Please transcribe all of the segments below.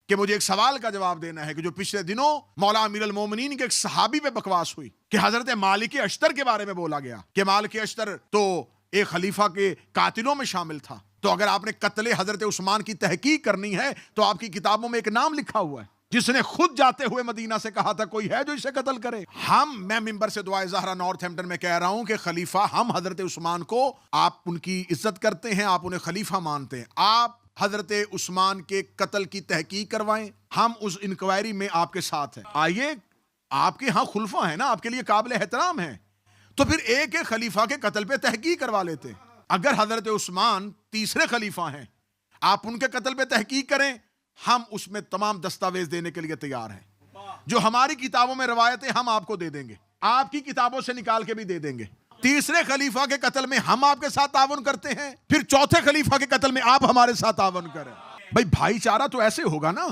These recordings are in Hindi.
कि मुझे एक सवाल का जवाब देना है कि जो पिछले दिनों मौला अमीर अल मोमिनीन के एक सहाबी पे बकवास हुई कि हजरत मालिक अश्तर के बारे में बोला गया कि मालिक अश्तर तो एक खलीफा के कातिलों में शामिल था। तो अगर आपने कत्ले हजरत उस्मान की तहकीक करनी है तो आपकी किताबों में एक नाम लिखा हुआ है जिसने खुद जाते हुए मदीना से कहा था कोई है जो इसे कत्ल करे। मैं मिंबर से दुआए ज़हरा नॉर्थहैम्पटन में कह रहा हूं कि खलीफा, हम हजरत उस्मान को, आप उनकी इज्जत करते हैं, आप उन्हें खलीफा मानते हैं, आप हजरत उस्मान के कत्ल की तहकीक करवाएं, हम उस इंक्वायरी में आपके साथ हैं। आइए, आपके यहाँ खुलफा है ना, आपके लिए काबिल एहतराम है, तो फिर एक एक खलीफा के कत्ल पे तहकीक करवा लेते। अगर हजरत उस्मान तीसरे खलीफा हैं, आप उनके कत्ल पे तहकीक करें, हम उसमें तमाम दस्तावेज देने के लिए तैयार हैं। जो हमारी किताबों में रवायतें हम आपको दे देंगे, आपकी किताबों से निकाल के भी दे देंगे। तीसरे खलीफा के कत्ल में हम आपके साथ तावन करते हैं, फिर चौथे खलीफा के कत्ल में आप हमारे साथ तावन करें। भाई भाईचारा तो ऐसे होगा ना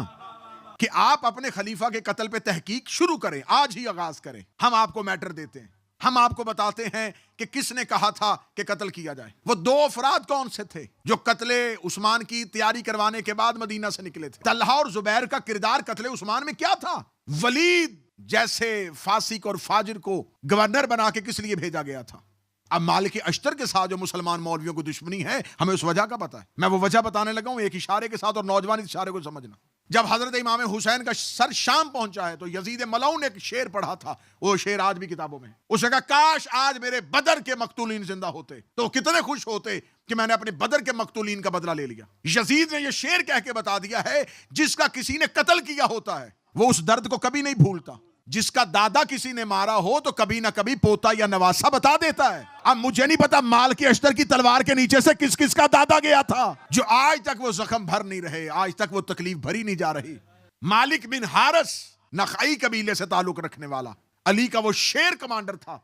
कि आप अपने खलीफा के कत्ल पे तहकीक शुरू करें, आज ही आगाज करें, हम आपको मैटर देते हैं, हम आपको बताते हैं कि किसने कहा था कि कत्ल किया जाए। वो दो अफराद कौन से थे जो कत्ले उस्मान की तैयारी करवाने के बाद मदीना से निकले थे। तल्हा और जुबैर का किरदार कत्ले उस्मान में क्या था? वलीद जैसे फासिक और फाजिर को गवर्नर बना के किस लिए भेजा गया था? अब मालिक अश्तर के साथ जो मुसलमान मौलवियों को दुश्मनी है, हमें उस वजह का पता है। मैं वो वजह बताने लगा हूं एक इशारे के साथ, और नौजवान इशारे को समझना। जब हजरत इमाम हुसैन का सर शाम पहुंचा है तो यजीद मलऊन ने एक शेर पढ़ा था, वो शेर आज भी किताबों में। उसने कहा काश आज मेरे बदर के मकतूलीन जिंदा होते तो कितने खुश होते कि मैंने अपने बदर के मकतूलीन का बदला ले लिया। यजीद ने यह शेर कह के बता दिया है, जिसका किसी ने कत्ल किया होता है वो उस दर्द को कभी नहीं भूलता। जिसका दादा किसी ने मारा हो तो कभी ना कभी पोता या नवासा बता देता है। अब मुझे नहीं पता माल के अश्तर की तलवार के नीचे से किस किस का दादा गया था जो आज तक वो जख्म भर नहीं रहे, आज तक वो तकलीफ भरी नहीं जा रही। मालिक बिन हारिस नखई कबीले से ताल्लुक रखने वाला अली का वो शेर कमांडर था,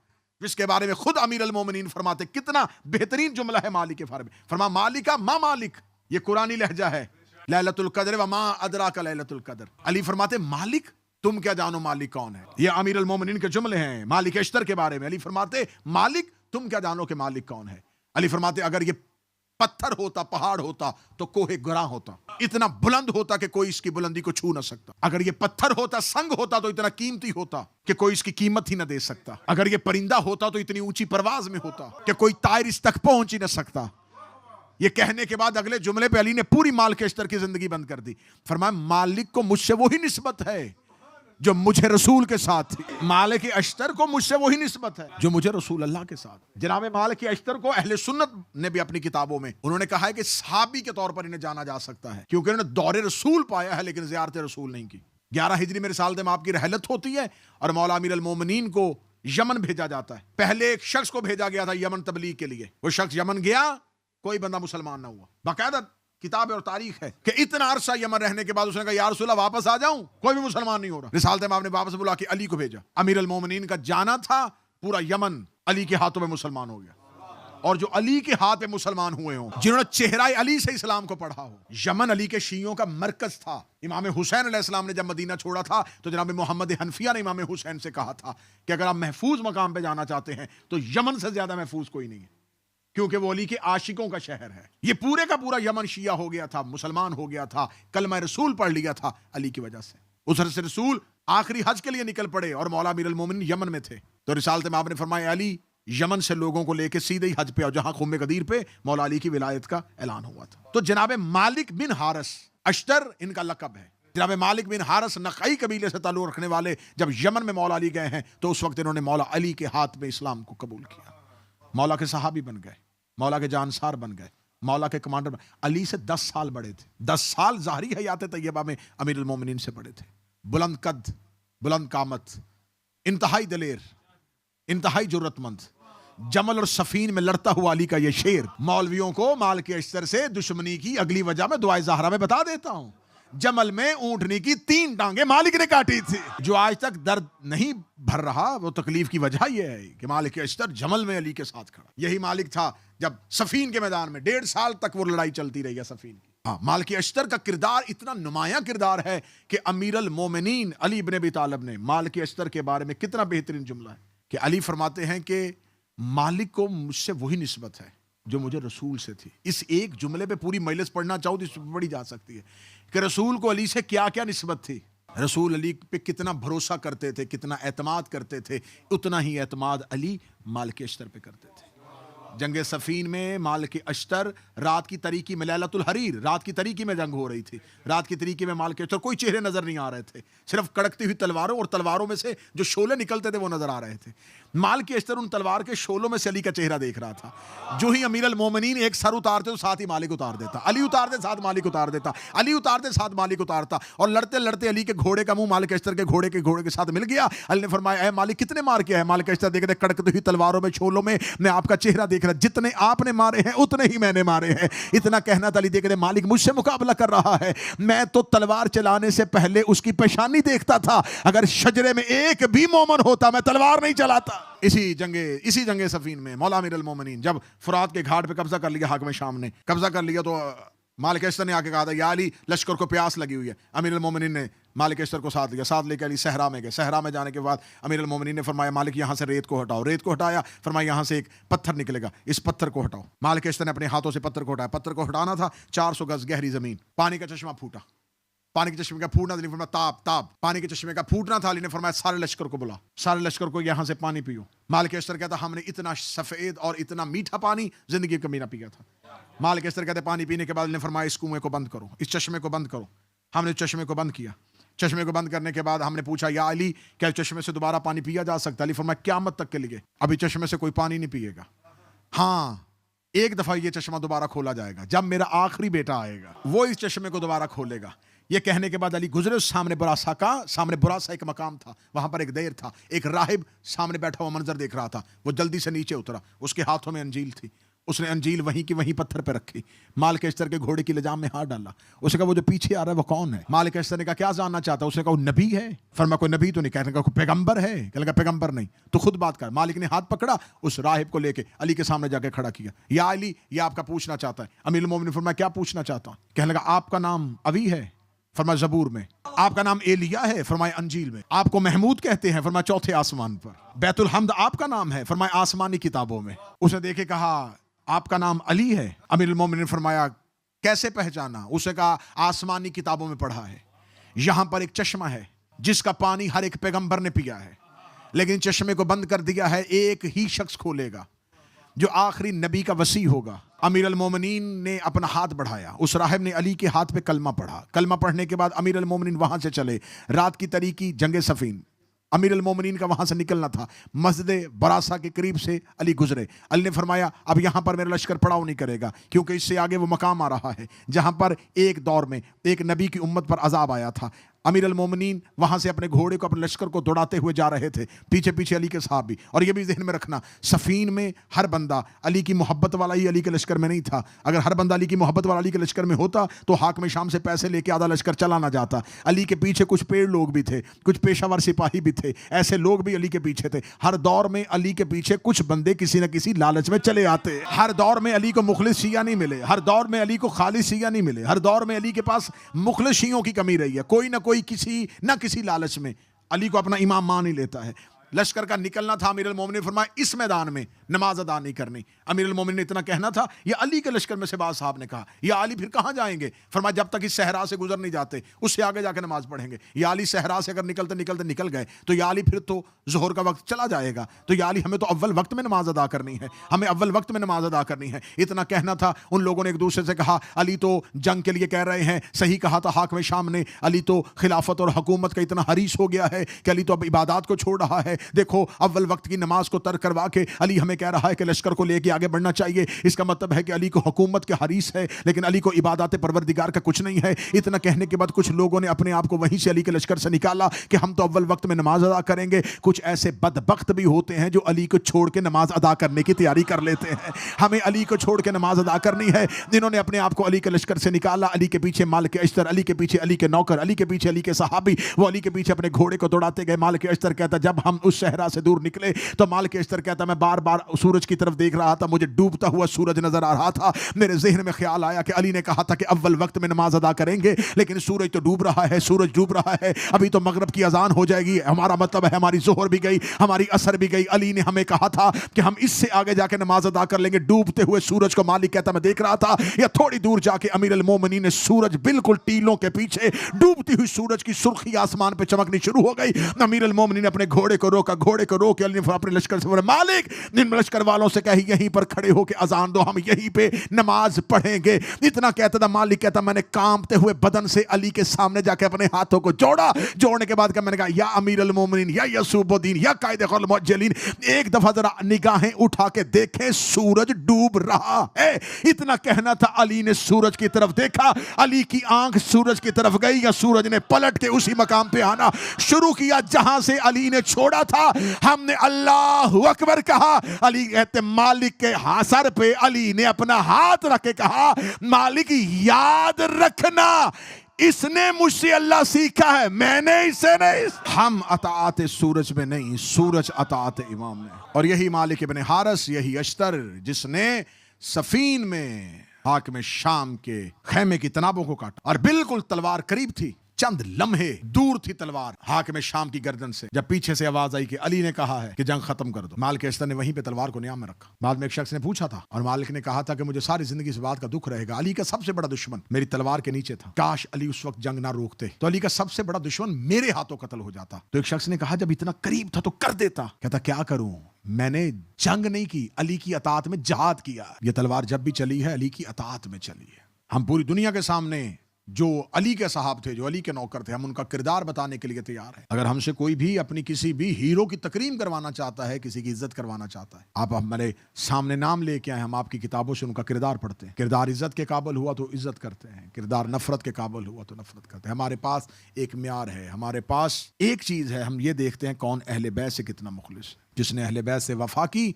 जिसके बारे में खुद अमीर अल मोमिनीन फरमाते, कितना बेहतरीन जुमला है मालिक के बारे में। फरमा मालिका मा मालिक, ये कुरानी लहजा है, लैलतुल कद्र व मा अदराका लैलतुल कद्र। अली फरमाते मालिक तुम क्या जानो मालिक कौन है। ये अमीर अल मोमिनीन के जुमले हैं मालिक अश्तर के बारे में। अली फरमाते मालिक तुम क्या जानो कि मालिक कौन है। अली फरमाते अगर ये पत्थर होता, पहाड़ होता तो कोहे गुरा होता, इतना बुलंद होता कि कोई इसकी बुलंदी को छू ना सकता। अगर ये पत्थर होता, संग होता तो इतना कीमती होता कि कोई इसकी कीमत ही ना दे सकता। अगर ये परिंदा होता तो इतनी ऊंची परवाज में होता कि कोई तायर इस तक पहुंच ही ना सकता। ये कहने के बाद अगले जुमले पे अली ने पूरी मालिक अश्तर की जिंदगी बंद कर दी। फरमाया मालिक को मुझसे वही निस्बत है जो मुझे रसूल के साथ थी। मालिक अश्तर को मुझसे वही निस्बत है जो मुझे रसूल अल्लाह के साथ। जनाब मालिक अश्तर को अहले सुन्नत ने भी अपनी किताबों में उन्होंने कहा है कि सहाबी के तौर पर इन्हें जाना जा सकता है, क्योंकि इन्होंने दौरे रसूल पाया है लेकिन ज़ियारत रसूल नहीं की। 11 हिजरी में रिसालत में आपकी रहलत होती है और मौला अमीर अल मोमिनीन को यमन भेजा जाता है। पहले एक शख्स को भेजा गया था यमन तबलीग के लिए, वो शख्स यमन गया, कोई बंदा मुसलमान ना हुआ। बाकायदा किताब और तारीख है कि इतना अरसा यमन रहने के बाद उसने कहा या रसूल अल्लाह वापस आ जाऊं, कोई भी मुसलमान नहीं हो रहा। रिसालत में आपने वापस बुला के अली को भेजा। अमीर अल मोमिनीन का जाना था, पूरा यमन अली के हाथों में मुसलमान हो गया। और जो अली के हाथ में मुसलमान हुए हों, जिन्होंने चेहरा अली से इस्लाम को पढ़ा हो। यमन अली के शियों का मरकज था। इमाम हुसैन अलैहिस्सलाम ने जब मदीना छोड़ा था तो जनाब मोहम्मद हनफिया ने इमाम हुसैन से कहा था कि अगर आप महफूज मकाम पे जाना चाहते हैं तो यमन से ज्यादा महफूज कोई नहीं है, क्योंकि वो अली के आशिकों का शहर है। ये पूरे का पूरा यमन शिया हो गया था, मुसलमान हो गया था, कलमा रसूल पढ़ लिया था अली की वजह से। उधर से रसूल आखिरी हज के लिए निकल पड़े और मौला अमीर अल मोमिनीन यमन में थे। तो रिसालत में आपने फरमाया अली यमन से लोगों को लेकर सीधे ही हज पे, और जहां खुम्मे गदीर पे मौला अली की विलायत का ऐलान हुआ था। तो जनाब मालिक बिन हारिस अश्तर इनका लकब है। जनाब मालिक बिन हारिस नखई कबीले से ताल्लुक रखने वाले जब यमन में मौला अली गए हैं तो उस वक्त इन्होंने मौला अली के हाथ में इस्लाम को कबूल किया। मौला के सहाबी बन गए, मौला के जानसार बन गए, मौला के कमांडर बन। अली से 10 साल बड़े थे, 10 साल ज़ाहरी हयात तैयबा में अमीर अल मोमिनीन से बड़े थे। बुलंद कद, बुलंद कामत, इंतहाई दलेर, इंतहाई जुर्रतमंद, जमल और सफीन में लड़ता हुआ अली का ये शेर मौलवियों को माल के अश्तर से दुश्मनी की अगली वजह मैं दुआए ज़हरा में बता देता हूं। जमल में ऊंटनी की 3 टांगे मालिक ने काटी थी। जो आज तक दर्द नहीं भर रहा वो तकलीफ की वजह यह है कि मालिक अश्तर जमल में अली के साथ खड़ा। यही मालिक था जब सफीन के मैदान में 1.5 साल तक वो लड़ाई चलती रही है सफीन की। हाँ, मालिक अश्तर का किरदार इतना नुमाया किरदार है कि अमीर अल मोमिनीन अली इब्न अबी तालिब ने मालिक अश्तर के बारे में कितना बेहतरीन जुमला है कि अली फरमाते हैं कि मालिक को मुझसे वही निस्बत है जो मुझे रसूल से थी। इस एक जुमले पे पूरी मजलिस पढ़ना चाहो तो इस पर पढ़ी जा सकती है कि रसूल को अली से क्या क्या निस्बत थी। रसूल अली पे कितना भरोसा करते थे, कितना एतमाद करते थे, उतना ही एतमाद अली मालिक अश्तर पे करते थे। जंगे सफीन में मालिक अश्तर रात की तरीकी में, लैलतुल हरीर रात की तरीकी में जंग हो रही थी। रात की तरीकी में मालिक अश्तर, कोई चेहरे नजर नहीं आ रहे थे, सिर्फ कड़कती हुई तलवारों और तलवारों में से जो शोले निकलते थे वो नजर आ रहे थे। मालिक अश्तर उन तलवार के शोलों में से अली का चेहरा देख रहा था। जो ही अमीर अल मोमिनीन एक सर उतारते तो साथ ही मालिक उतार देता, अली उतारते साथ मालिक उतार देता, अली उतारते साथ मालिक उतारता, और लड़ते लड़ते अली के घोड़े का मुंह मालिक अश्तर के घोड़े के साथ मिल गया। अली ने फरमाया, मालिक कितने मार किया है? मालिक अश्तर देखते कड़कती हुई तलवारों में, शोलों में, मैं आपका चेहरा देख रहा, जितने आपने मारे हैं उतने ही मैंने मारे हैं। इतना कहना था, अली देखते मालिक मुझसे मुकाबला कर रहा है, मैं तो तलवार चलाने से पहले उसकी पेशानी देखता था, अगर शजरे में एक भी मोमन होता मैं तलवार नहीं चलाता। इसी जंगे सफीन में मौला अमीर अल मोमिनीन जब फुरात के घाट पे कब्जा कर लिया, हाकिम शाम ने कब्जा कर लिया, तो मालिक अश्तर ने आके कहा था, या अली लश्कर को प्यास लगी हुई है। अमीर अल मोमिनीन ने मालिक अश्तर को साथ लिया, साथ लेकर अली सहरा में गए। सहरा में जाने के बाद अमीर अल मोमिनीन ने फरमाया, मालिक यहाँ से रेत को हटाओ। रेत को हटाया, फरमाया यहाँ से एक पत्थर निकलेगा, इस पत्थर को हटाओ। मालिक अश्तर ने अपने हाथों से पत्थर को हटाया। पत्थर को हटाना था, 400 गज गहरी जमीन, पानी का चश्मा फूटा। पानी के चश्मे का फूटना, अली ने फरमाया ताप पानी के चश्मे का फूटना था। अली ने फरमाया सारे लश्कर को बुला, सारे लश्कर को यहाँ से पानी पियो। मालिक अश्तर कहता, हमने इतना सफेद और इतना मीठा पानी जिंदगी कभी ना पिया था। मालिक अश्तर कहते, पानी पीने के बाद ने फरमाया, इस कुएं को बंद करो, इस चश्मे को बंद करो। हमने चश्मे को बंद किया। चश्मे को बंद करने के बाद हमने पूछा, या अली क्या चश्मे से दोबारा पानी पिया जा सकता है? अली फरमाया, क़यामत तक के लिए अभी चश्मे से कोई पानी नहीं पिएगा। हाँ, एक दफा ये चश्मा दोबारा खोला जाएगा, जब मेरा आखिरी बेटा आएगा वो इस चश्मे को दोबारा खोलेगा। ये कहने के बाद अली गुजरे, सामने बुरासा एक मकाम था, वहां पर एक देर था, एक राहिब सामने बैठा हुआ मंजर देख रहा था। वो जल्दी से नीचे उतरा, उसके हाथों में अंजील थी, उसने अंजील वहीं की वहीं पत्थर पर रखी। मालिक अश्तर के घोड़े की लजाम में हाथ डाला। उसने कहा, वो जो पीछे आ रहा है वो कौन है? मालिक अश्तर ने कहा, क्या जानना चाहता है? उसने कहा, वो नबी है। फरमा, कोई नबी तो नहीं। कहने का कोई पैगंबर है? कहने का पैगंबर नहीं, तो खुद बात कर। मालिक ने हाथ पकड़ा, उस राहिब को लेके अली के सामने जाके खड़ा किया। या अली, ये आपका पूछना चाहता है। अमीरुल मोमिनीन ने फरमाया, क्या पूछना चाहता हूं? कहने लगा, आपका नाम अवी है? फरमाया, जबूर में। आपका नाम एलिया है? फरमाया, अंजील में। आपको महमूद कहते हैं? फरमाया, चौथे आसमान पर। बैतुल हम्द आपका नाम है? फरमाया, आसमानी किताबों में। उसने देखे कहा, आपका नाम अली है? अमीरुल मोमिनीन ने फरमाया, कैसे पहचाना? उसे कहा, आसमानी किताबों में पढ़ा है, यहां पर एक चश्मा है जिसका पानी हर एक पैगंबर ने पिया है, लेकिन चश्मे को बंद कर दिया है, एक ही शख्स खोलेगा जो आखिरी नबी का वसी होगा। अमीर अल मोमिनीन ने अपना हाथ बढ़ाया, उस राहिब ने अली के हाथ पे कलमा पढ़ा। कलमा पढ़ने के बाद अमीर अल मोमिनीन वहां से चले। रात की तरीकी जंगे सफीन, अमीर अल मोमिनीन का वहां से निकलना था। मस्जिद बरासा के करीब से अली गुजरे। अली ने फरमाया, अब यहां पर मेरा लश्कर पड़ाव नहीं करेगा, क्योंकि इससे आगे वो मकाम आ रहा है जहां पर एक दौर में एक नबी की उम्मत पर अजाब आया था। अमीर अल मोमिनीन वहां से अपने घोड़े को, अपने लश्कर को दौड़ाते हुए जा रहे थे, पीछे पीछे अली के साहबी। और ये भी ज़हन में रखना, सफ़ीन में हर बंदा अली की मोहब्बत वाला ही अली के लश्कर में नहीं था। अगर हर बंदा अली की मोहब्बत वाला अली के लश्कर में होता तो हाकिम शाम से पैसे लेके आधा लश्कर चला ना जाता। अली के पीछे कुछ पेड़ लोग भी थे, कुछ पेशावर सिपाही भी थे, ऐसे लोग भी अली के पीछे थे। हर दौर में अली के पीछे कुछ बंदे किसी न किसी लालच में चले आते। हर दौर में अली को मुखलिस शिया नहीं मिले, हर दौर में अली को खालिस शिया नहीं मिले, हर दौर में अली के पास मुखलिस शियों की कमी रही है। कोई ना कोई किसी लालच में अली को अपना इमाम मान ही लेता है। लश्कर का निकलना था। अमीरुल मोमिनीन ने फरमाया, इस मैदान में नमाज अदा नहीं करनी। अमीरुल मोमिनीन ने इतना कहना था। या अली के लश्कर में से बाज साहब ने कहा, या अली फिर कहाँ जाएंगे? फरमाया, जब तक इस सहरा से गुजर नहीं जाते उससे आगे जाकर नमाज पढ़ेंगे। या अली सहरा से अगर निकलते निकलते निकल गए तो या अली फिर तो जोहर का वक्त चला जाएगा। तो या अली, हमें तो अव्वल वक्त में नमाज अदा करनी है, हमें अव्वल वक्त में नमाज अदा करनी है। इतना कहना था। उन लोगों ने एक दूसरे से कहा, अली तो जंग के लिए कह रहे हैं। सही कहा था हाकिम शाम ने, अली तो खिलाफत और हुकूमत का इतना हरीस हो गया है कि अली तो अब इबादत को छोड़ रहा है। देखो, अव्वल वक्त की नमाज को तर्क करवा के अली हमें कह रहा है कि लश्कर को लेके आगे बढ़ना चाहिए। इसका मतलब है कि अली को हुकूमत के हरीस है, लेकिन अली को इबादत परवरदिगार का कुछ नहीं है। इतना कहने के बाद कुछ लोगों ने अपने आप को वहीं से अली के लश्कर से निकाला कि हम तो अव्वल वक्त में नमाज अदा करेंगे। कुछ ऐसे बदबख्त भी होते हैं जो अली को छोड़ के नमाज अदा करने की तैयारी कर लेते हैं। हमें अली को छोड़ के नमाज अदा करनी है। जिन्होंने अपने आप को अली के लश्कर से निकाला, अली के पीछे मालिक अश्तर, अली के पीछे अली के नौकर, अली के पीछे अली के सहाबी, वो अली के पीछे अपने घोड़े को दौड़ाते गए। मालिक अश्तर कहता, जब हम उस सहरा से दूर निकले तो मालिक अश्तर कहता मैं बार बार सूरज की तरफ देख रहा था, मुझे डूबता हुआ सूरज नजर आ रहा था। मेरे जहन में ख्याल आया कि अली ने कहा था कि अव्वल वक्त में नमाज अदा करेंगे, लेकिन सूरज तो डूब रहा है, सूरज डूब रहा है, अभी तो मगरब की अजान हो जाएगी, हमारा मतलब है हमारी जोहर भी गई, हमारी असर भी गई। अली ने हमें कहा था कि हम इससे आगे जाके नमाज अदा कर लेंगे। डूबते हुए सूरज को मालिक कहता मैं देख रहा था। या थोड़ी दूर जाके अमीर अल मोमिनीन ने सूरज बिल्कुल टीलों के पीछे डूबती हुई सूरज की सुर्खी आसमान पे चमकनी शुरू हो गई। अमीर अल मोमिनीन ने अपने घोड़े को रोका, घोड़े को रोक के अली ने अपने लश्कर से बोला मालिक इन लश्कर वालों से कही यहीं पर खड़े होकर अजान दो, हम यहीं पे नमाज पढ़ेंगे। इतना कहता था मालिक कहता मैंने कांपते हुए बदन से अली के सामने जाके अपने हाथों को जोड़ा। जोड़ने के बाद मैंने कहा या अमीर अल मोमिनीन या यसूबुद्दीन या कायदे खुल मुअज्जलीन, एक दफा जरा निगाहें उठा के देखें सूरज डूब रहा है। इतना कहना था, अली ने सूरज की तरफ देखा, अली की आंख सूरज की तरफ गई या सूरज ने पलट के उसी मकाम पे आना शुरू किया जहां से अली ने छोड़ा था। हमने अल्लाह अकबर कहा, अली कहते मालिक के सर पे अली ने अपना हाथ रख के कहा मालिक याद रखना इसने मुझसे अल्लाह सीखा है, मैंने इससे नहीं। हम अताअत सूरज में नहीं, सूरज अताअत इमाम में। और यही मालिक इब्न हारिस, यही अश्तर जिसने सफीन में हाकिम शाम के खेमे की तनाबों को काटा और बिल्कुल तलवार करीब थी, चंद लम्हे दूर थी तलवार हाकिम शाम की गर्दन से, जब पीछे से आवाज आई कि अली ने कहा है कि जंग खत्म कर दो। मालिक अश्तर ने वहीं पे तलवार को नियाम में रखा। बाद में एक शख्स ने पूछा था और मालिक ने कहा था कि मुझे सारी जिंदगी इस बात का दुख रहेगा, अली का सबसे बड़ा दुश्मन मेरी तलवार के नीचे था, काश अली उस वक्त जंग ना रोकते तो अली का सबसे बड़ा दुश्मन मेरे हाथों कत्ल हो जाता। तो एक शख्स ने कहा जब इतना करीब था तो कर देता। कहता क्या करूं, मैंने जंग नहीं की, अली की अताअत में जहाद किया। ये तलवार जब भी चली है अली की अताअत में चली है। हम पूरी दुनिया के सामने जो अली के साहब थे, जो अली के नौकर थे, हम उनका किरदार बताने के लिए तैयार हैं। अगर हमसे कोई भी अपनी किसी भी हीरो की तकरीम करवाना चाहता है, किसी की इज्जत करवाना चाहता है, आप हमारे सामने नाम लेके आए, हम आपकी किताबों से उनका किरदार पढ़ते हैं। किरदार इज्जत के काबिल हुआ तो इज्जत करते हैं, किरदार नफरत के काबिल हुआ तो नफरत करते हैं। हमारे पास एक म्यार है, हमारे पास एक चीज है, हम ये देखते हैं कौन अहले बैत से कितना मुखलिस है। जिसने अहले बैत से वफा की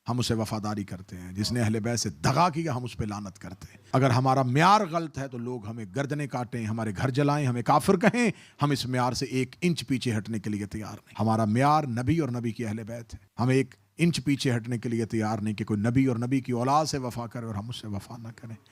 हम उसे वफादारी करते हैं, जिसने अहले बैत से दगा किया हम उस पर लानत करते हैं। अगर हमारा म्यार गलत है तो लोग हमें गर्दनें काटें, हमारे घर जलाएं, हमें काफिर कहें, हम इस म्यार से 1 इंच पीछे हटने के लिए तैयार नहीं। हमारा म्यार नबी और नबी की अहले बैत है, हम 1 इंच पीछे हटने के लिए तैयार नहीं कि कोई नबी और नबी की औलाद से वफा करे और हम उससे वफा ना करें।